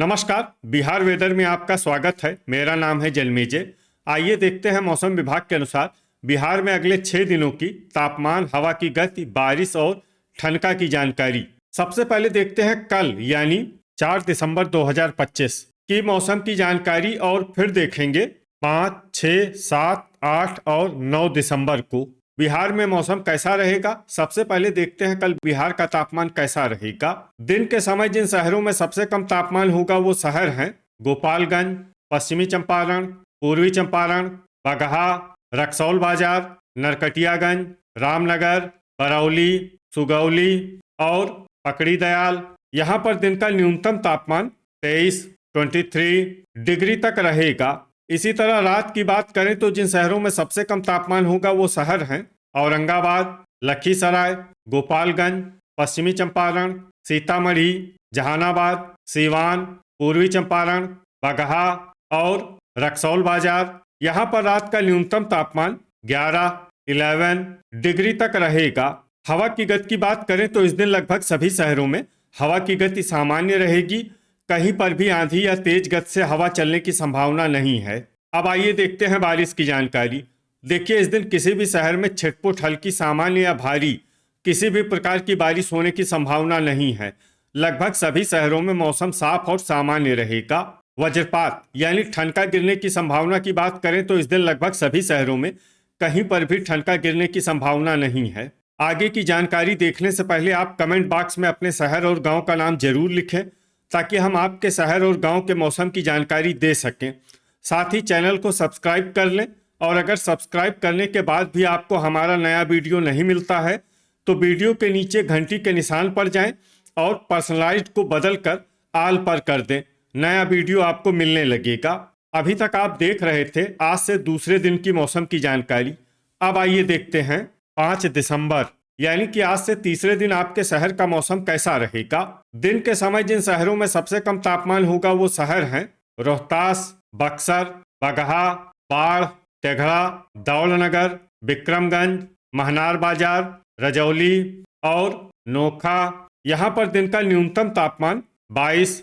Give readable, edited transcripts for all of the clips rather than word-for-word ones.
नमस्कार। बिहार वेदर में आपका स्वागत है। मेरा नाम है जन्मेजय। आइए देखते हैं मौसम विभाग के अनुसार बिहार में अगले 6 दिनों की तापमान, हवा की गति, बारिश और ठनका की जानकारी। सबसे पहले देखते हैं कल यानी 4 दिसंबर 2025 की मौसम की जानकारी और फिर देखेंगे 5, 6, 7, 8 और 9 दिसंबर को बिहार में मौसम कैसा रहेगा। सबसे पहले देखते हैं कल बिहार का तापमान कैसा रहेगा। दिन के समय जिन शहरों में सबसे कम तापमान होगा वो शहर हैं गोपालगंज, पश्चिमी चंपारण, पूर्वी चंपारण, बगहा, रक्सौल बाजार, नरकटियागंज, रामनगर, बरौली, सुगौली और पकड़ी दयाल। यहाँ पर दिन का न्यूनतम तापमान 23 डिग्री तक रहेगा। इसी तरह रात की बात करें तो जिन शहरों में सबसे कम तापमान होगा वो शहर हैं औरंगाबाद, लखीसराय, गोपालगंज, पश्चिमी चंपारण, सीतामढ़ी, जहानाबाद, सीवान, पूर्वी चंपारण, बगहा और रक्सौल बाजार। यहाँ पर रात का न्यूनतम तापमान 11 डिग्री तक रहेगा। हवा की गति की बात करें तो इस दिन लगभग सभी शहरों में हवा की गति सामान्य रहेगी। कहीं पर भी आंधी या तेज गति से हवा चलने की संभावना नहीं है। अब आइए देखते हैं बारिश की जानकारी। देखिए, इस दिन किसी भी शहर में छिटपुट, हल्की, सामान्य या भारी किसी भी प्रकार की बारिश होने की संभावना नहीं है। लगभग सभी शहरों में मौसम साफ और सामान्य रहेगा। वज्रपात यानी ठनका गिरने की संभावना की बात करें तो इस दिन लगभग सभी शहरों में कहीं पर भी ठनका गिरने की संभावना नहीं है। आगे की जानकारी देखने से पहले आप कमेंट बॉक्स में अपने शहर और गांव का नाम जरूर लिखें ताकि हम आपके शहर और गांव के मौसम की जानकारी दे सकें। साथ ही चैनल को सब्सक्राइब कर लें और अगर सब्सक्राइब करने के बाद भी आपको हमारा नया वीडियो नहीं मिलता है तो वीडियो के नीचे घंटी के निशान पर जाएं और पर्सनलाइज्ड को बदलकर आल पर कर दें। नया वीडियो आपको मिलने लगेगा। अभी तक आप देख रहे थे आज से दूसरे दिन की मौसम की जानकारी। अब आइए देखते हैं 5 दिसंबर यानी कि आज से तीसरे दिन आपके शहर का मौसम कैसा रहेगा। दिन के समय जिन शहरों में सबसे कम तापमान होगा वो शहर हैं रोहतास, बक्सर, बगहा, बाढ़, तेघड़ा, दौलनगर, विक्रमगंज, महनार बाजार, रजौली और नोखा। यहाँ पर दिन का न्यूनतम तापमान 22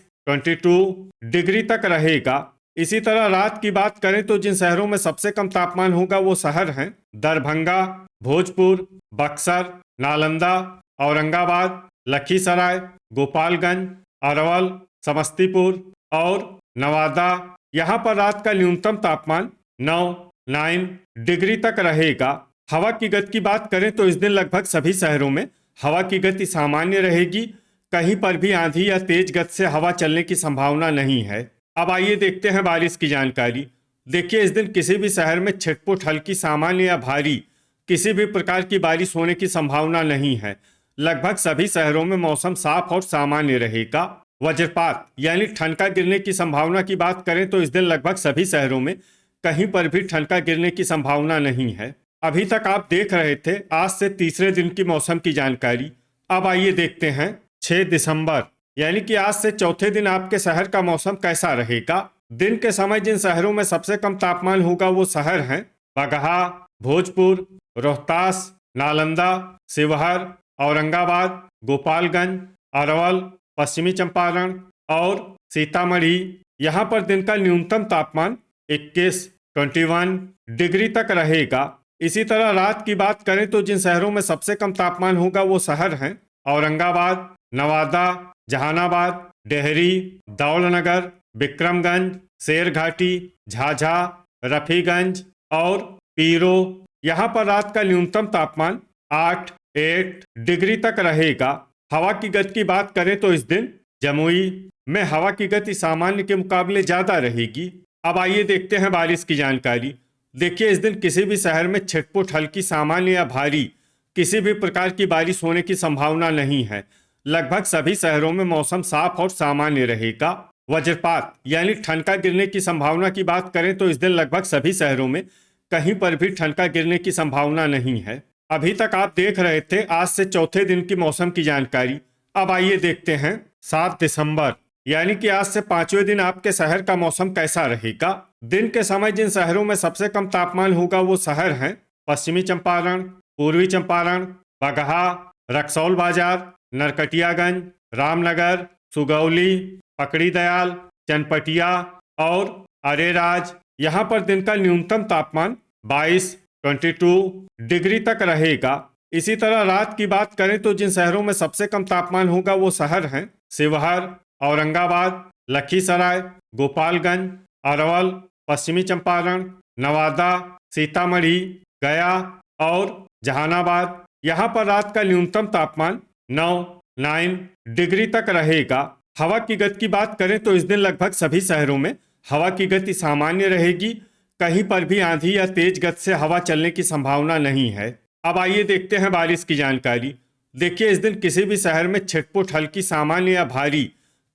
डिग्री तक रहेगा। इसी तरह रात की बात करें तो जिन शहरों में सबसे कम तापमान होगा वो शहर हैं दरभंगा, भोजपुर, बक्सर, नालंदा, औरंगाबाद, लखीसराय, गोपालगंज, अरवल, समस्तीपुर और नवादा। यहाँ पर रात का न्यूनतम तापमान 9 डिग्री तक रहेगा। हवा की गति की बात करें तो इस दिन लगभग सभी शहरों में हवा की गति सामान्य रहेगी। कहीं पर भी आंधी या तेज गति से हवा चलने की संभावना नहीं है। अब आइए देखते हैं बारिश की जानकारी। देखिए, इस दिन किसी भी शहर में छिटपुट, हल्की, सामान्य या भारी किसी भी प्रकार की बारिश होने की संभावना नहीं है। लगभग सभी शहरों में मौसम साफ और सामान्य रहेगा। वज्रपात यानी ठनका गिरने की संभावना की बात करें तो इस दिन लगभग सभी शहरों में कहीं पर भी ठनका गिरने की संभावना नहीं है। अभी तक आप देख रहे थे आज से तीसरे दिन की मौसम की जानकारी। अब आइए देखते हैं 6 दिसंबर यानी कि आज से चौथे दिन आपके शहर का मौसम कैसा रहेगा। दिन के समय जिन शहरों में सबसे कम तापमान होगा वो शहर हैं बगहा, भोजपुर, रोहतास, नालंदा, शिवहर, औरंगाबाद, गोपालगंज, अरवल, पश्चिमी चंपारण और सीतामढ़ी। यहाँ पर दिन का न्यूनतम तापमान 21 डिग्री तक रहेगा। इसी तरह रात की बात करें तो जिन शहरों में सबसे कम तापमान होगा वो शहर हैं औरंगाबाद, नवादा, जहानाबाद, डेहरी, दौलनगर, विक्रमगंज, शेरघाटी, झाझा, रफीगंज और पीरो। यहाँ पर रात का न्यूनतम तापमान 8 डिग्री तक रहेगा। हवा की गति की बात करें तो इस दिन जमुई में हवा की गति सामान्य के मुकाबले ज्यादा रहेगी। अब आइए देखते हैं बारिश की जानकारी। देखिए, इस दिन किसी भी शहर में छिटपुट, हल्की, सामान्य या भारी किसी भी प्रकार की बारिश होने की संभावना नहीं है। लगभग सभी शहरों में मौसम साफ और सामान्य रहेगा। वज्रपात यानी ठनका गिरने की संभावना की बात करें तो इस दिन लगभग सभी शहरों में कहीं पर भी ठनका गिरने की संभावना नहीं है। अभी तक आप देख रहे थे आज से चौथे दिन की मौसम की जानकारी। अब आइए देखते हैं 7 दिसंबर यानी कि आज से 5वें दिन आपके शहर का मौसम कैसा रहेगा। दिन के समय जिन शहरों में सबसे कम तापमान होगा वो शहर हैं पश्चिमी चंपारण, पूर्वी चंपारण, बगहा, रक्सौल बाजार, नरकटियागंज, रामनगर, सुगौली पकड़ी दयाल, चनपटिया और अरेराज। यहाँ पर दिन का न्यूनतम तापमान 22 डिग्री तक रहेगा। इसी तरह रात की बात करें तो जिन शहरों में सबसे कम तापमान होगा वो शहर हैं शिवहर, औरंगाबाद, लखीसराय, गोपालगंज, अरवल, पश्चिमी चंपारण, नवादा, सीतामढ़ी, गया और जहानाबाद। यहाँ पर रात का न्यूनतम तापमान 9 डिग्री तक रहेगा। हवा की गति की बात करें तो इस दिन लगभग सभी शहरों में हवा की गति सामान्य रहेगी। कहीं पर भी आंधी या तेज गति से हवा चलने की संभावना नहीं है। अब आइए देखते हैं बारिश की जानकारी। देखिए, इस दिन किसी भी शहर में छिटपुट, हल्की, सामान्य या भारी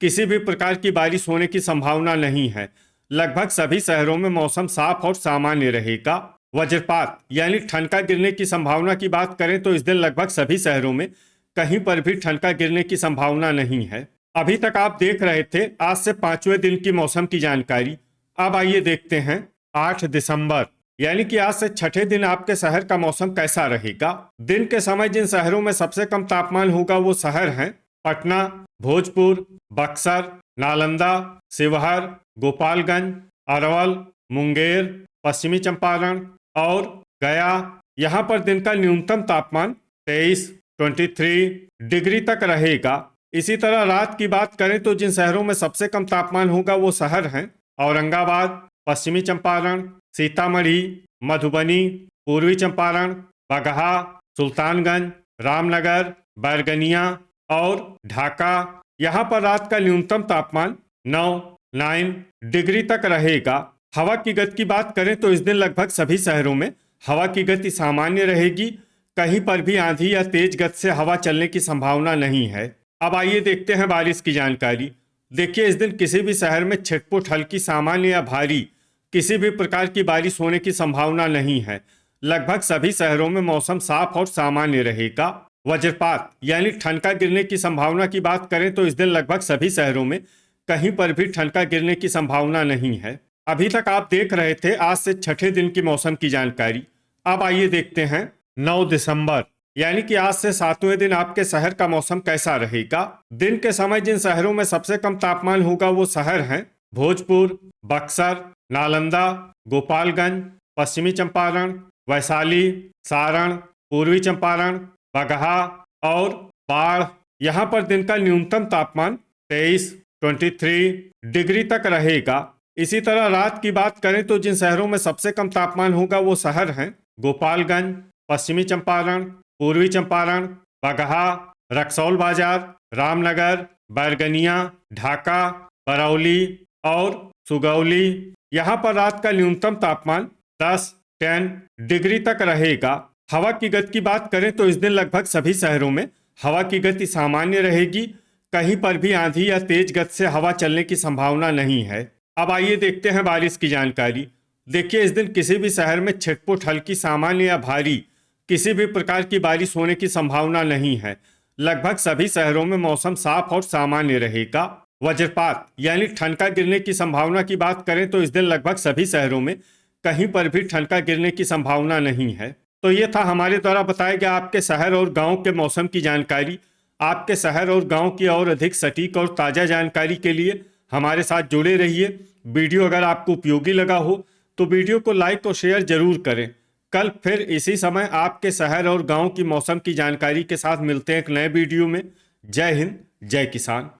किसी भी प्रकार की बारिश होने की संभावना नहीं है। लगभग सभी शहरों में मौसम साफ और सामान्य रहेगा। वज्रपात यानी ठनका गिरने की संभावना की बात करें तो इस दिन लगभग सभी शहरों में कहीं पर भी ठनका गिरने की संभावना नहीं है। अभी तक आप देख रहे थे आज से 5वें दिन की मौसम की जानकारी। अब आइए देखते हैं 8 दिसंबर यानी कि आज से छठे दिन आपके शहर का मौसम कैसा रहेगा। दिन के समय जिन शहरों में सबसे कम तापमान होगा वो शहर हैं पटना, भोजपुर, बक्सर, नालंदा, शिवहर, गोपालगंज, अरवल, मुंगेर, पश्चिमी चंपारण और गया। यहाँ पर दिन का न्यूनतम तापमान 23 डिग्री तक रहेगा। इसी तरह रात की बात करें तो जिन शहरों में सबसे कम तापमान होगा वो शहर हैं औरंगाबाद, पश्चिमी चंपारण, सीतामढ़ी, मधुबनी, पूर्वी चंपारण, बगहा, सुल्तानगंज, रामनगर, बैरगनिया और ढाका। यहाँ पर रात का न्यूनतम तापमान 9 डिग्री तक रहेगा। हवा की गति की बात करें तो इस दिन लगभग सभी शहरों में हवा की गति सामान्य रहेगी। कहीं पर भी आंधी या तेज गति से हवा चलने की संभावना नहीं है। अब आइए देखते हैं बारिश की जानकारी। देखिए, इस दिन किसी भी शहर में छिटपुट, हल्की, सामान्य या भारी किसी भी प्रकार की बारिश होने की संभावना नहीं है। लगभग सभी शहरों में मौसम साफ और सामान्य रहेगा। वज्रपात यानी ठनका गिरने की संभावना की बात करें तो इस दिन लगभग सभी शहरों में कहीं पर भी ठनका गिरने की संभावना नहीं है। अभी तक आप देख रहे थे आज से छठे दिन की मौसम की जानकारी। अब आइए देखते हैं 9 दिसंबर यानी कि आज से 7वें दिन आपके शहर का मौसम कैसा रहेगा। दिन के समय जिन शहरों में सबसे कम तापमान होगा वो शहर हैं भोजपुर, बक्सर, नालंदा, गोपालगंज, पश्चिमी चंपारण, वैशाली, सारण, पूर्वी चंपारण, बगहा और बाढ़। यहाँ पर दिन का न्यूनतम तापमान 23 डिग्री तक रहेगा। इसी तरह रात की बात करें तो जिन शहरों में सबसे कम तापमान होगा वो शहर हैं गोपालगंज, पश्चिमी चंपारण, पूर्वी चंपारण, बगहा, रक्सौल बाजार, रामनगर, बैरगनिया, ढाका, बरौली और सुगौली। यहाँ पर रात का न्यूनतम तापमान 10 डिग्री तक रहेगा। हवा की गति की बात करें तो इस दिन लगभग सभी शहरों में हवा की गति सामान्य रहेगी। कहीं पर भी आंधी या तेज गति से हवा चलने की संभावना नहीं है। अब आइए देखते हैं बारिश की जानकारी। देखिए, इस दिन किसी भी शहर में छिटपुट, हल्की, सामान्य या भारी किसी भी प्रकार की बारिश होने की संभावना नहीं है। लगभग सभी शहरों में मौसम साफ और सामान्य रहेगा। वज्रपात यानी ठनका गिरने की संभावना की बात करें तो इस दिन लगभग सभी शहरों में कहीं पर भी ठनका गिरने की संभावना नहीं है। तो ये था हमारे द्वारा बताया गया आपके शहर और गांव के मौसम की जानकारी। आपके शहर और गांव की और अधिक सटीक और ताज़ा जानकारी के लिए हमारे साथ जुड़े रहिए। वीडियो अगर आपको उपयोगी लगा हो तो वीडियो को लाइक और शेयर जरूर करें। कल फिर इसी समय आपके शहर और गांव की मौसम की जानकारी के साथ मिलते हैं एक नए वीडियो में। जय हिंद, जय किसान।